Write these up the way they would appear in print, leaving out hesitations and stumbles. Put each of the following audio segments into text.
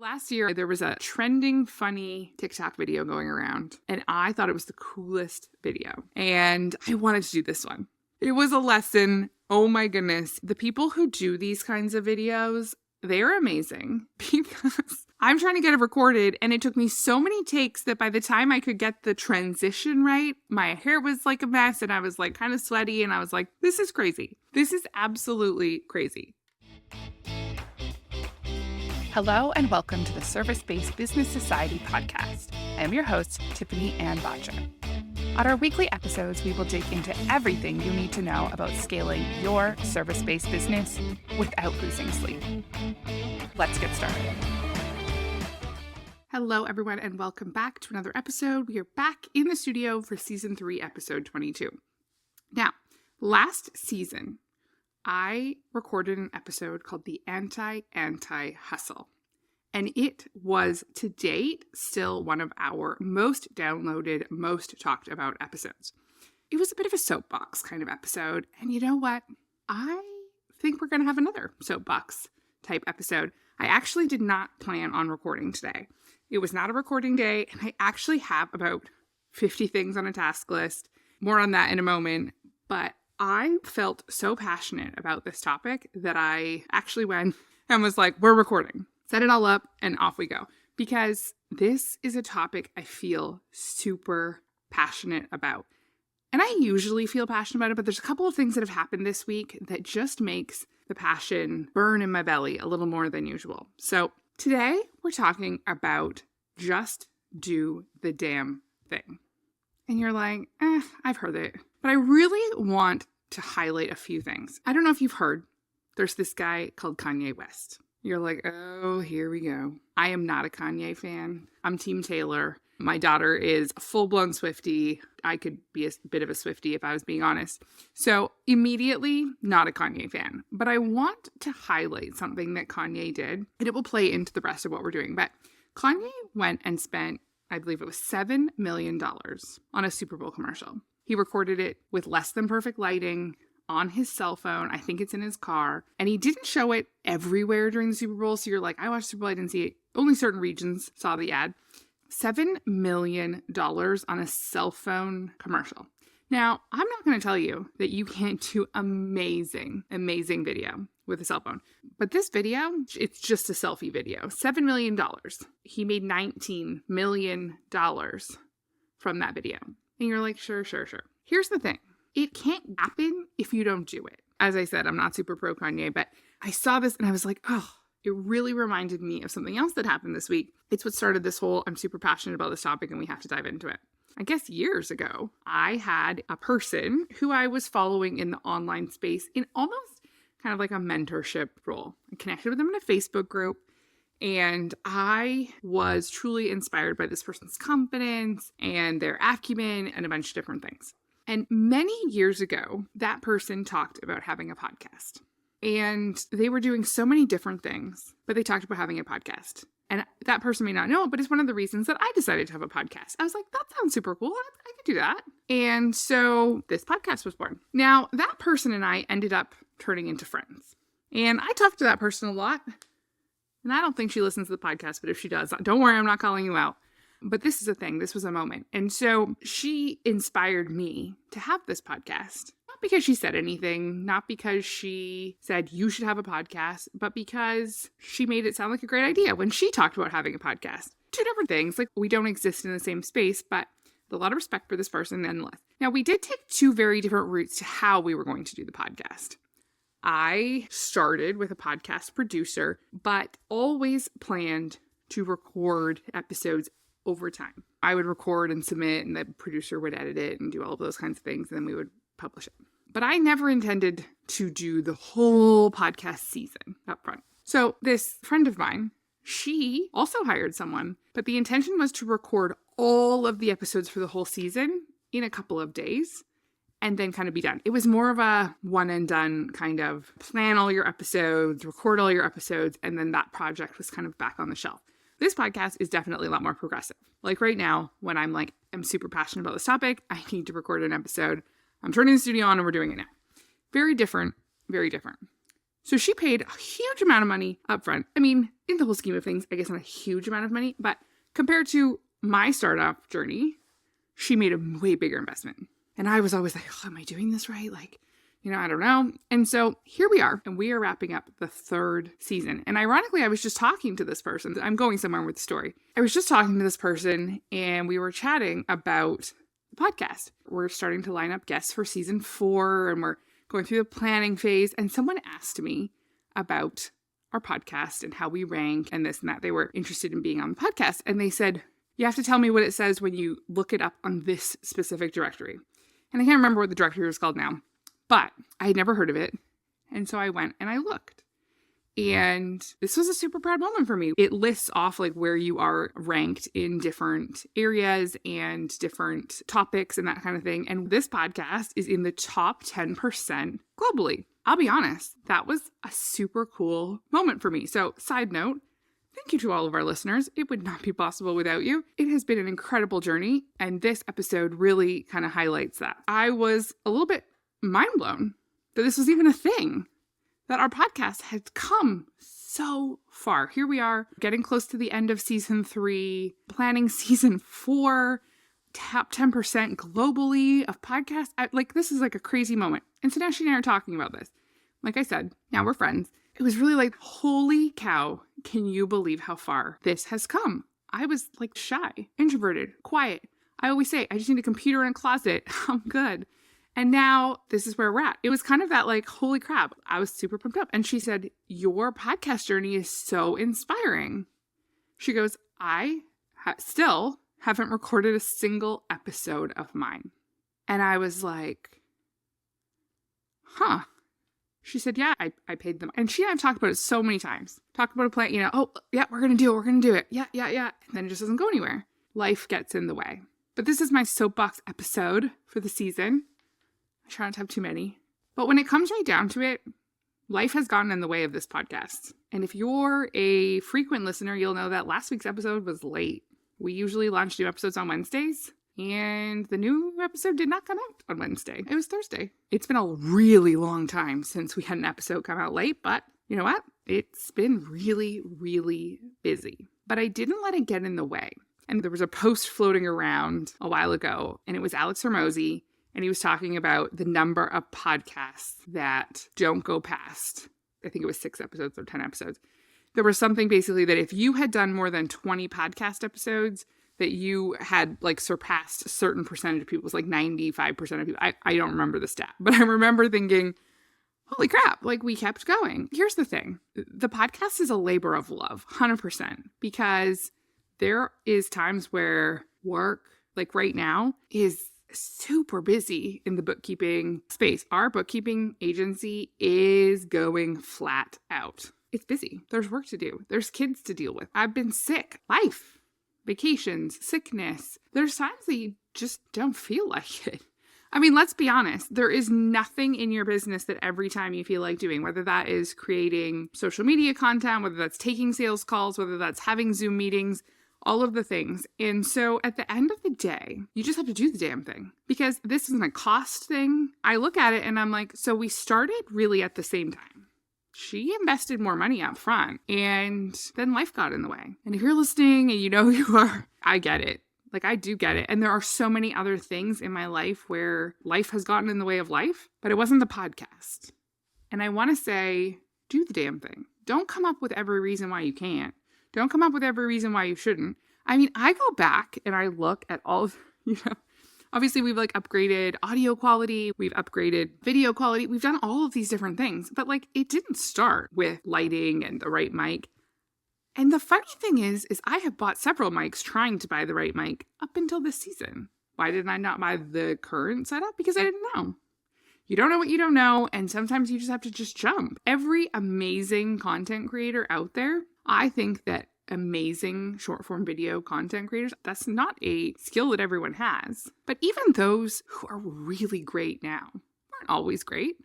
Last year, there was a trending, funny TikTok video going around, and I thought it was the coolest video. And I wanted to do this one. It was a lesson. Oh my goodness. The people who do these kinds of videos, they're amazing because I'm trying to get it recorded, and it took me so many takes that by the time I could get the transition right, my hair was like a mess, and I was like kind of sweaty, and I was like, this is crazy. This is absolutely crazy. Hello and welcome to the Service-Based Business Society podcast. I am your host, Tiffany-Ann Bottcher. On our weekly episodes, we will dig into everything you need to know about scaling your service-based business without losing sleep. Let's get started. Hello, everyone, and welcome back to another episode. We are back in the studio for Season 3, Episode 22. Now, last season, I recorded an episode called the Anti-Hustle, and it was, to date, still one of our most downloaded, most talked about episodes. It was a bit of a soapbox kind of episode, and you know what? I think we're going to have another soapbox type episode. I actually did not plan on recording today. It was not a recording day, and I actually have about 50 things on a task list. More on that in a moment, but I felt so passionate about this topic that I actually went and was like, we're recording. Set it all up and off we go. Because this is a topic I feel super passionate about. And I usually feel passionate about it, but there's a couple of things that have happened this week that just makes the passion burn in my belly a little more than usual. So today we're talking about just do the damn thing. And you're like, I've heard it. But I really want to highlight a few things. I don't know if you've heard, there's this guy called Kanye West. You're like, oh, here we go. I am not a Kanye fan. I'm Team Taylor. My daughter is a full-blown Swiftie. I could be a bit of a Swiftie if I was being honest. So immediately, not a Kanye fan. But I want to highlight something that Kanye did, and it will play into the rest of what we're doing. But Kanye went and spent, I believe it was $7 million on a Super Bowl commercial. He recorded it with less than perfect lighting on his cell phone. I think it's in his car. And he didn't show it everywhere during the Super Bowl. So you're like, I watched Super Bowl, I didn't see it. Only certain regions saw the ad. $7 million on a cell phone commercial. Now, I'm not going to tell you that you can't do amazing video with a cell phone. But this video, it's just a selfie video. $7 million. He made $19 million from that video. And you're like, sure. Here's the thing. It can't happen if you don't do it. As I said, I'm not super pro Kanye, but I saw this and I was like, oh, it really reminded me of something else that happened this week. It's what started this whole, I'm super passionate about this topic and we have to dive into it. I guess years ago, I had a person who I was following in the online space in almost kind of like a mentorship role. I connected with them in a Facebook group. And I was truly inspired by this person's confidence and their acumen and a bunch of different things. And many years ago, that person talked about having a podcast. And they were doing so many different things, but they talked about having a podcast. And that person may not know, but it's one of the reasons that I decided to have a podcast. I was like, that sounds super cool. I could do that. And so this podcast was born. Now, that person and I ended up turning into friends. And I talked to that person a lot. And I don't think she listens to the podcast, but if she does, don't worry, I'm not calling you out. But this is a thing. This was a moment. And so she inspired me to have this podcast. Not because she said anything, not because she said you should have a podcast, but because she made it sound like a great idea when she talked about having a podcast. Two different things. Like, we don't exist in the same space, but a lot of respect for this person nonetheless. Now, we did take two very different routes to how we were going to do the podcast. I started with a podcast producer, but always planned to record episodes over time. I would record and submit, and the producer would edit it and do all of those kinds of things, and then we would publish it. But I never intended to do the whole podcast season up front. So this friend of mine, she also hired someone, but the intention was to record all of the episodes for the whole season in a couple of days. And then kind of be done. It was more of a one and done kind of plan all your episodes, record all your episodes, and then that project was kind of back on the shelf. This podcast is definitely a lot more progressive. Like right now, when I'm like, I'm super passionate about this topic, I need to record an episode. I'm turning the studio on and we're doing it now. Very different, very different. So she paid a huge amount of money up front. I mean, in the whole scheme of things, I guess not a huge amount of money, but compared to my startup journey, she made a way bigger investment. And I was always like, oh, am I doing this right? Like, I don't know. And so here we are, and we are wrapping up the 3rd season. And ironically, I was just talking to this person. I'm going somewhere with the story. I was just talking to this person, and we were chatting about the podcast. We're starting to line up guests for season 4, and we're going through the planning phase. And someone asked me about our podcast and how we rank and this and that. They were interested in being on the podcast. And they said, you have to tell me what it says when you look it up on this specific directory. And I can't remember what the directory is called now. But I had never heard of it. And so I went and I looked. And this was a super proud moment for me. It lists off like where you are ranked in different areas and different topics and that kind of thing. And this podcast is in the top 10% globally. I'll be honest, that was a super cool moment for me. So side note, thank you to all of our listeners. It would not be possible without you. It has been an incredible journey. And this episode really kind of highlights that. I was a little bit mind blown that this was even a thing, that our podcast had come so far. Here we are getting close to the end of season 3, planning season 4, top 10% globally of podcasts. This is like a crazy moment. And so now she and I are talking about this. Like I said, now we're friends. It was really like, holy cow, can you believe how far this has come? I was like shy, introverted, quiet. I always say, I just need a computer in a closet. I'm good. And now this is where we're at. It was kind of that like, holy crap, I was super pumped up. And she said, your podcast journey is so inspiring. She goes, I still haven't recorded a single episode of mine. And I was like, huh. She said, yeah, I paid them. And she and I have talked about it so many times. Talked about a plan, oh, yeah, we're going to do it. We're going to do it. Yeah. And then it just doesn't go anywhere. Life gets in the way. But this is my soapbox episode for the season. I try not to have too many. But when it comes right down to it, life has gotten in the way of this podcast. And if you're a frequent listener, you'll know that last week's episode was late. We usually launch new episodes on Wednesdays, and the new episode did not come out on Wednesday. It was Thursday. It's been a really long time since we had an episode come out late, but you know what? It's been really, really busy. But I didn't let it get in the way. And there was a post floating around a while ago, and it was Alex Hormozy. And he was talking about the number of podcasts that don't go past, I think it was 6 episodes or 10 episodes. There was something basically that if you had done more than 20 podcast episodes, that you had like surpassed a certain percentage of people. It was like 95% of people. I don't remember the stat, but I remember thinking, holy crap, like we kept going. Here's the thing. The podcast is a labor of love, 100%, because there is times where work, like right now, is super busy in the bookkeeping space. Our bookkeeping agency is going flat out. It's busy. There's work to do. There's kids to deal with. I've been sick. Life, vacations, sickness. There's times that you just don't feel like it. I mean, let's be honest. There is nothing in your business that every time you feel like doing, whether that is creating social media content, whether that's taking sales calls, whether that's having Zoom meetings, all of the things. And so at the end of the day, you just have to do the damn thing, because this isn't a cost thing. I look at it and I'm like, so we started really at the same time. She invested more money up front, and then life got in the way. And if you're listening and you know you are, I get it. Like I do get it. And there are so many other things in my life where life has gotten in the way of life, but it wasn't the podcast. And I want to say, do the damn thing. Don't come up with every reason why you can't. Don't come up with every reason why you shouldn't. I mean, I go back and I look at all, obviously we've like upgraded audio quality. We've upgraded video quality. We've done all of these different things, but like it didn't start with lighting and the right mic. And the funny thing is I have bought several mics trying to buy the right mic up until this season. Why did I not buy the current setup? Because I didn't know. You don't know what you don't know. And sometimes you just have to just jump. Every amazing content creator out there, I think that amazing short form video content creators, that's not a skill that everyone has. But even those who are really great now aren't always great.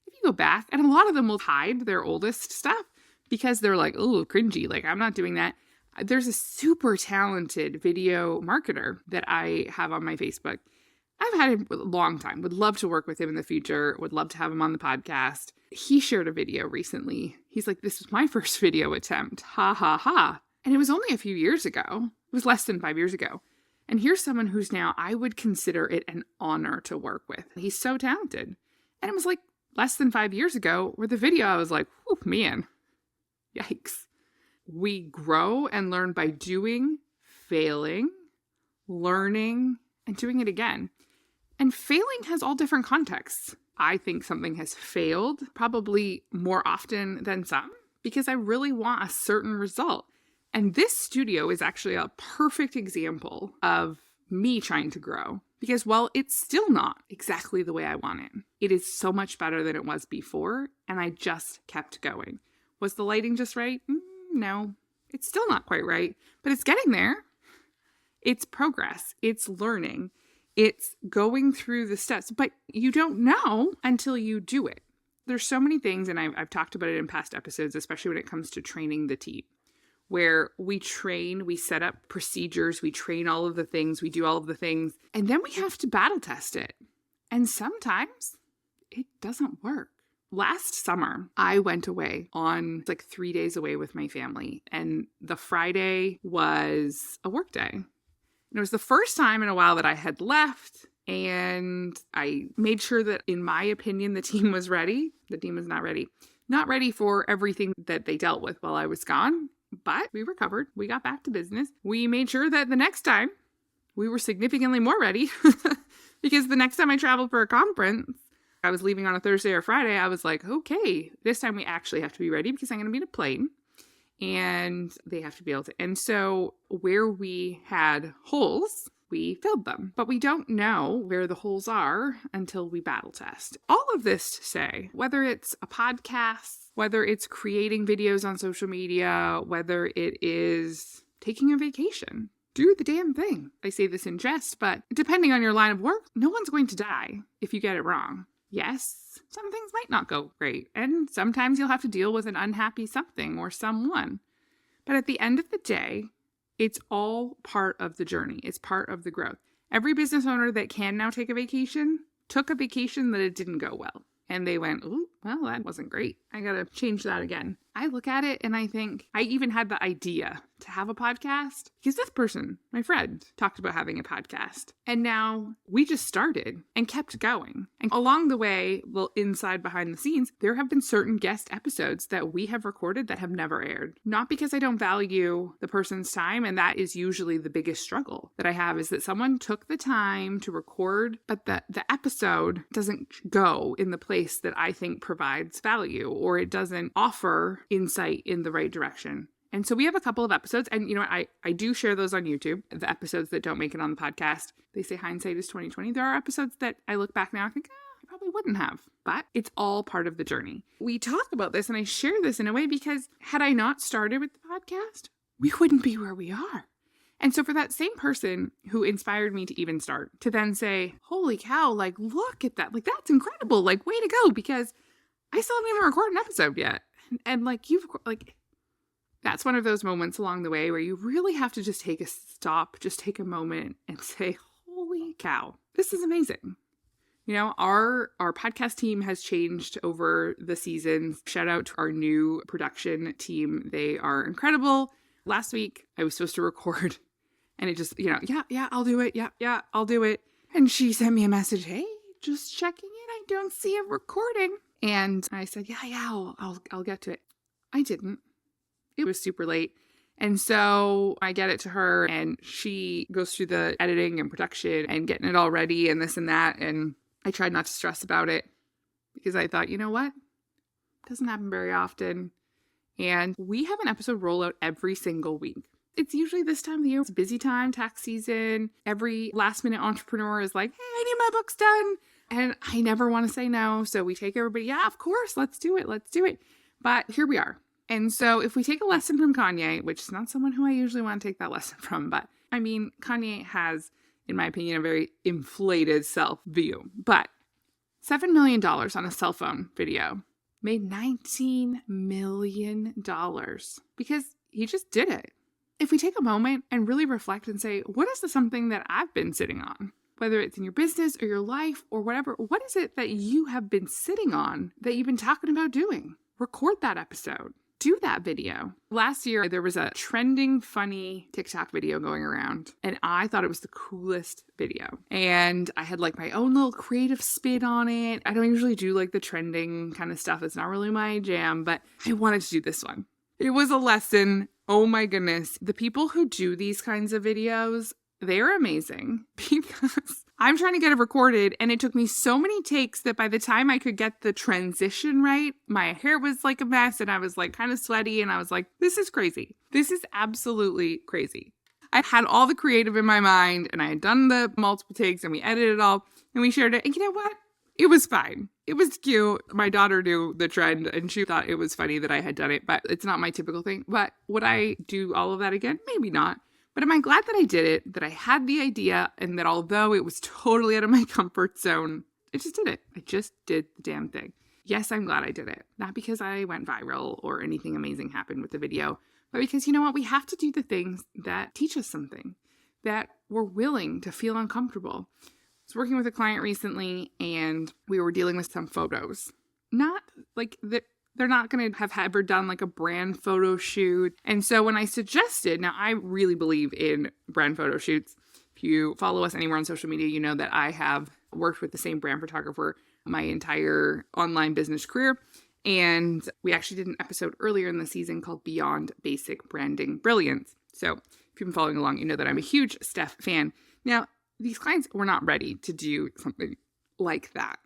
If you go back, and a lot of them will hide their oldest stuff because they're like, oh, cringy, like I'm not doing that. There's a super talented video marketer that I have on my Facebook. I've had him a long time. Would love to work with him in the future. Would love to have him on the podcast. He shared a video recently. He's like, this was my first video attempt. Ha ha ha. And it was only a few years ago. It was less than 5 years ago. And here's someone who's now, I would consider it an honor to work with. He's so talented. And it was like less than 5 years ago where the video, I was like, oh man, yikes. We grow and learn by doing, failing, learning, and doing it again. And failing has all different contexts. I think something has failed probably more often than some because I really want a certain result. And this studio is actually a perfect example of me trying to grow because, well, it's still not exactly the way I want it. It is so much better than it was before, and I just kept going. Was the lighting just right? No, it's still not quite right, but it's getting there. It's progress. It's learning. It's going through the steps, but you don't know until you do it. There's so many things, and I've talked about it in past episodes, especially when it comes to training the team, where we train, we set up procedures, we train all of the things, we do all of the things, and then we have to battle test it. And sometimes it doesn't work. Last summer, I went away on like 3 days away with my family, and the Friday was a work day. And it was the first time in a while that I had left, and I made sure that, in my opinion, the team was ready. The team was not ready. Not ready for everything that they dealt with while I was gone, but we recovered. We got back to business. We made sure that the next time we were significantly more ready because the next time I traveled for a conference, I was leaving on a Thursday or Friday. I was like, okay, this time we actually have to be ready because I'm going to be in a plane. And they have to be able to. And so where we had holes, we filled them. But we don't know where the holes are until we battle test. All of this to say, whether it's a podcast, whether it's creating videos on social media, whether it is taking a vacation, do the damn thing. I say this in jest, but depending on your line of work, no one's going to die if you get it wrong. Yes, some things might not go great, and sometimes you'll have to deal with an unhappy something or someone. But at the end of the day, it's all part of the journey. It's part of the growth. Every business owner that can now take a vacation took a vacation that it didn't go well. And they went, ooh, well, that wasn't great. I got to change that again. I look at it and I think I even had the idea to have a podcast because this person, my friend, talked about having a podcast. And now we just started and kept going. And along the way, well, inside behind the scenes, there have been certain guest episodes that we have recorded that have never aired. Not because I don't value the person's time. And that is usually the biggest struggle that I have is that someone took the time to record, but the episode doesn't go in the place that I think provides value, or it doesn't offer insight in the right direction. And so we have a couple of episodes, and you know what, I do share those on YouTube, the episodes that don't make it on the podcast. They say hindsight is 20/20. There are episodes that I look back now and think, I probably wouldn't have, but it's all part of the journey. We talk about this and I share this in a way because had I not started with the podcast, we wouldn't be where we are. And so for that same person who inspired me to even start, to then say, holy cow, like, look at that. Like, that's incredible. Like, way to go. Because I still haven't even recorded an episode yet. And like, that's one of those moments along the way where you really have to just take a stop, just take a moment and say, holy cow, this is amazing. You know, our podcast team has changed over the seasons. Shout out to our new production team. They are incredible. Last week, I was supposed to record and it just, yeah, I'll do it. Yeah, I'll do it. And she sent me a message, hey, just checking in. I don't see it recording. And I said, yeah, I'll get to it. I didn't. It was super late. And so I get it to her and she goes through the editing and production and getting it all ready and this and that. And I tried not to stress about it because I thought, you know what? It doesn't happen very often. And we have an episode roll out every single week. It's usually this time of the year. It's a busy time, tax season. Every last minute entrepreneur is like, hey, I need my books done. And I never want to say no. So we take everybody, yeah, of course, let's do it. But here we are. And so if we take a lesson from Kanye, which is not someone who I usually want to take that lesson from, but I mean, Kanye has, in my opinion, a very inflated self-view. But $7 million on a cell phone video made $19 million because he just did it. If we take a moment and really reflect and say, what is something that I've been sitting on? whether it's in your business or your life or whatever. What is it that you have been sitting on that you've been talking about doing? Record that episode. Do that video. Last year, there was a trending, funny TikTok video going around, and I thought it was the coolest video. And I had like my own little creative spin on it. I don't usually do like the trending kind of stuff. It's not really my jam, but I wanted to do this one. It was a lesson. Oh my goodness. The people who do these kinds of videos, they're amazing because I'm trying to get it recorded and it took me so many takes that by the time I could get the transition right, my hair was like a mess and I was like kind of sweaty and I was like, this is crazy. This is absolutely crazy. I had all the creative in my mind and I had done the multiple takes and we edited it all and we shared it. And you know what? It was fine. It was cute. My daughter knew the trend and she thought it was funny that I had done it, but it's not my typical thing. But would I do all of that again? Maybe not. But am I glad that I did it, that I had the idea, and that although it was totally out of my comfort zone, I just did it. I just did the damn thing. Yes, I'm glad I did it. Not because I went viral or anything amazing happened with the video, but because you know what? We have to do the things that teach us something, that we're willing to feel uncomfortable. I was working with a client recently, and we were dealing with some photos. Not like that. They're not going to have ever done like a brand photo shoot. And so when I suggested, now I really believe in brand photo shoots. If you follow us anywhere on social media, you know that I have worked with the same brand photographer my entire online business career. And we actually did an episode earlier in the season called Beyond Basic Branding Brilliance. So if you've been following along, you know that I'm a huge Steph fan. Now, these clients were not ready to do something like that.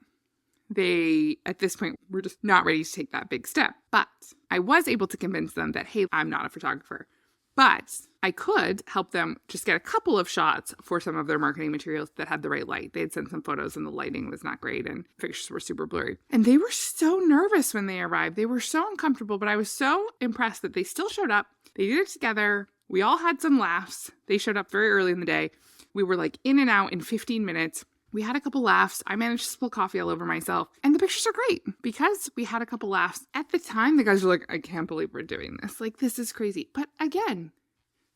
They, at this point, were just not ready to take that big step. But I was able to convince them that, hey, I'm not a photographer. But I could help them just get a couple of shots for some of their marketing materials that had the right light. They had sent some photos and the lighting was not great and pictures were super blurry. And they were so nervous when they arrived. They were so uncomfortable, but I was so impressed that they still showed up. They did it together. We all had some laughs. They showed up very early in the day. We were like in and out in 15 minutes. We had a couple laughs. I managed to spill coffee all over myself. And the pictures are great because we had a couple laughs. At the time, the guys were like, I can't believe we're doing this. Like, this is crazy. But again,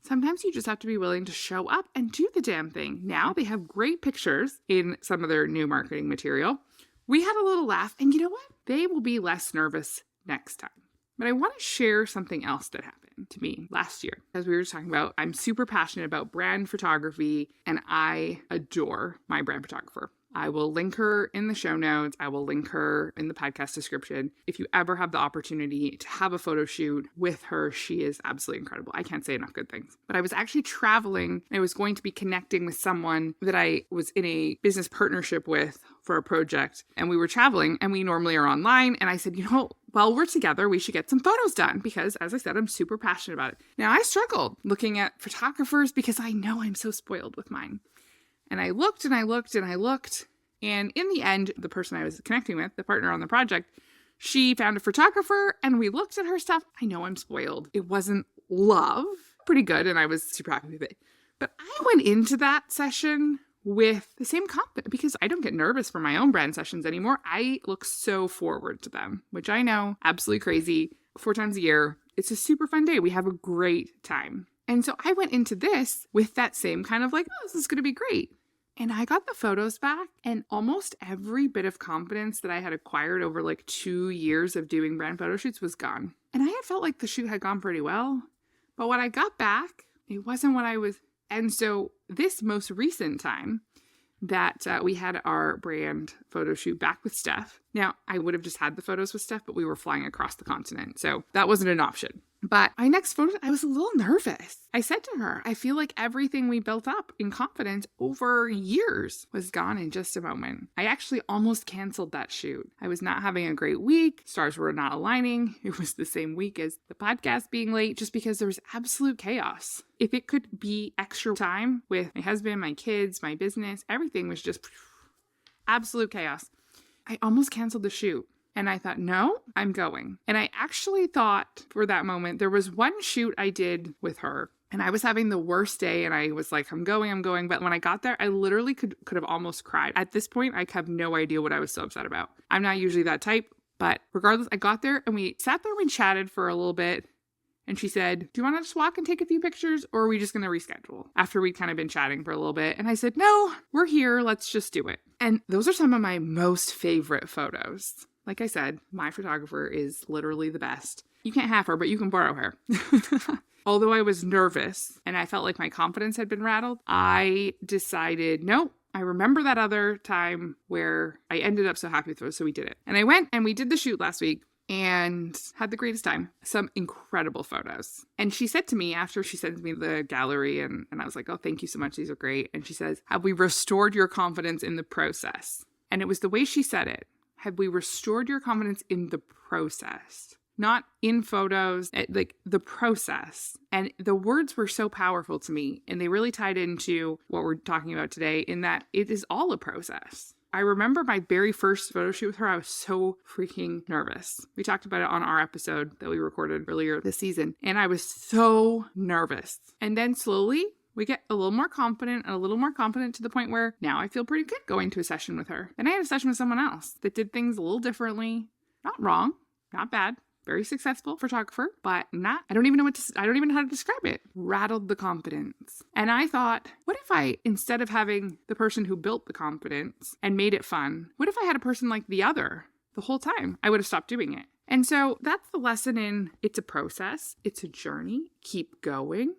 sometimes you just have to be willing to show up and do the damn thing. Now they have great pictures in some of their new marketing material. We had a little laugh. And you know what? They will be less nervous next time. But I want to share something else that happened to me last year. As we were talking about, I'm super passionate about brand photography and I adore my brand photographer. I will link her in the show notes. I will link her in the podcast description. If you ever have the opportunity to have a photo shoot with her, she is absolutely incredible. I can't say enough good things. But I was actually traveling. I was going to be connecting with someone that I was in a business partnership with for a project. And we were traveling and we normally are online. And I said, you know, while we're together, we should get some photos done because, as I said, I'm super passionate about it. Now, I struggled looking at photographers because I know I'm so spoiled with mine. And I looked and I looked and I looked. And in the end, the person I was connecting with, the partner on the project, she found a photographer and we looked at her stuff. I know I'm spoiled. It wasn't love. Pretty good. And I was super happy with it. But I went into that session with the same confidence because I don't get nervous for my own brand sessions anymore. I look so forward to them, which I know, absolutely crazy. 4 times a year. It's a super fun day. We have a great time. And so I went into this with that same kind of like, oh, this is going to be great. And I got the photos back and almost every bit of confidence that I had acquired over like 2 years of doing brand photo shoots was gone. And I had felt like the shoot had gone pretty well. But what I got back, it wasn't what I was. And so this most recent time that we had our brand photo shoot back with Steph. Now, I would have just had the photos with Steph, but we were flying across the continent. So that wasn't an option. But my next photo, I was a little nervous. I said to her, I feel like everything we built up in confidence over years was gone in just a moment. I actually almost canceled that shoot. I was not having a great week. Stars were not aligning. It was the same week as the podcast being late just because there was absolute chaos. If it could be extra time with my husband, my kids, my business, everything was just absolute chaos. I almost canceled the shoot. And I thought, no, I'm going. And I actually thought for that moment, there was one shoot I did with her and I was having the worst day and I was like, I'm going. But when I got there, I literally could have almost cried. At this point, I have no idea what I was so upset about. I'm not usually that type, but regardless, I got there and we sat there and we chatted for a little bit. And she said, do you want to just walk and take a few pictures, or are we just going to reschedule? After we'd kind of been chatting for a little bit. And I said, no, we're here. Let's just do it. And those are some of my most favorite photos. Like I said, my photographer is literally the best. You can't have her, but you can borrow her. Although I was nervous and I felt like my confidence had been rattled, I decided, no, I remember that other time where I ended up so happy with it, so we did it. And I went and we did the shoot last week and had the greatest time. Some incredible photos. And she said to me after she sent me the gallery, and I was like, oh, thank you so much. These are great. And she says, have we restored your confidence in the process? And it was the way she said it. Have we restored your confidence in the process? Not in photos, like the process. And the words were so powerful to me, and they really tied into what we're talking about today, in that it is all a process. I remember my very first photo shoot with her, I was so freaking nervous. We talked about it on our episode that we recorded earlier this season, and I was so nervous. And then slowly, we get a little more confident to the point where now I feel pretty good going to a session with her. Then I had a session with someone else that did things a little differently. Not wrong, not bad. Very successful photographer, but I don't even know how to describe it. Rattled the confidence. And I thought, what if I, instead of having the person who built the confidence and made it fun, what if I had a person like the other the whole time? I would have stopped doing it. And so that's the lesson in it's a process. It's a journey. Keep going.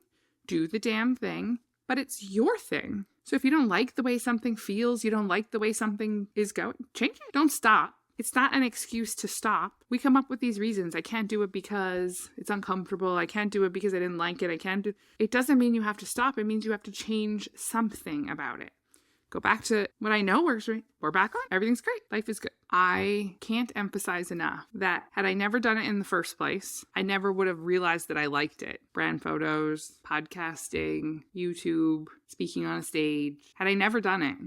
Do the damn thing. But it's your thing. So if you don't like the way something feels, you don't like the way something is going, change it. Don't stop. It's not an excuse to stop. We come up with these reasons. I can't do it because it's uncomfortable. I can't do it because I didn't like it. It doesn't mean you have to stop. It means you have to change something about it. Go back to what I know works for me. We're back on. Everything's great. Life is good. I can't emphasize enough that had I never done it in the first place, I never would have realized that I liked it. Brand photos, podcasting, YouTube, speaking on a stage. Had I never done it,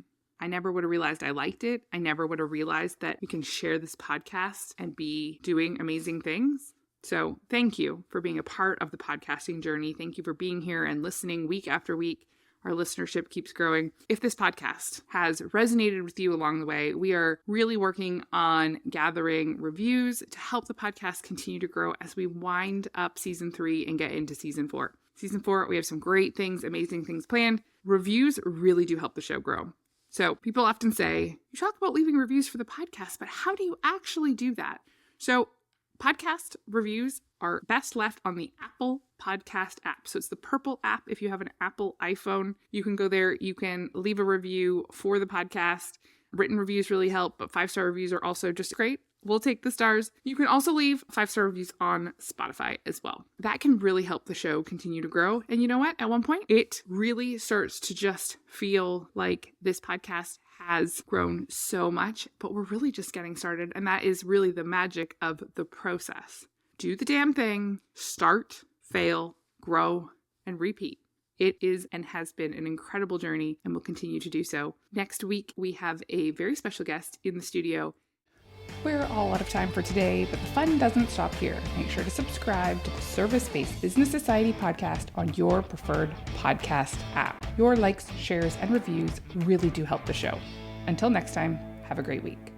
I never would have realized I liked it. I never would have realized that we can share this podcast and be doing amazing things. So thank you for being a part of the podcasting journey. Thank you for being here and listening week after week. Our listenership keeps growing. If this podcast has resonated with you along the way, we are really working on gathering reviews to help the podcast continue to grow as we wind up season 3 and get into season 4. Season 4, we have some great things, amazing things planned. Reviews really do help the show grow. So people often say, you talk about leaving reviews for the podcast, but how do you actually do that? So podcast reviews are best left on the Apple Podcast app. So it's the purple app. If you have an Apple iPhone, you can go there. You can leave a review for the podcast. Written reviews really help, but 5-star reviews are also just great. We'll take the stars. You can also leave 5-star reviews on Spotify as well. That can really help the show continue to grow. And you know what? At one point, it really starts to just feel like this podcast has grown so much, but we're really just getting started. And that is really the magic of the process. Do the damn thing, start, fail, grow, and repeat. It is and has been an incredible journey and will continue to do so. Next week, we have a very special guest in the studio. We're all out of time for today, but the fun doesn't stop here. Make sure to subscribe to the Service-Based Business Society podcast on your preferred podcast app. Your likes, shares, and reviews really do help the show. Until next time, have a great week.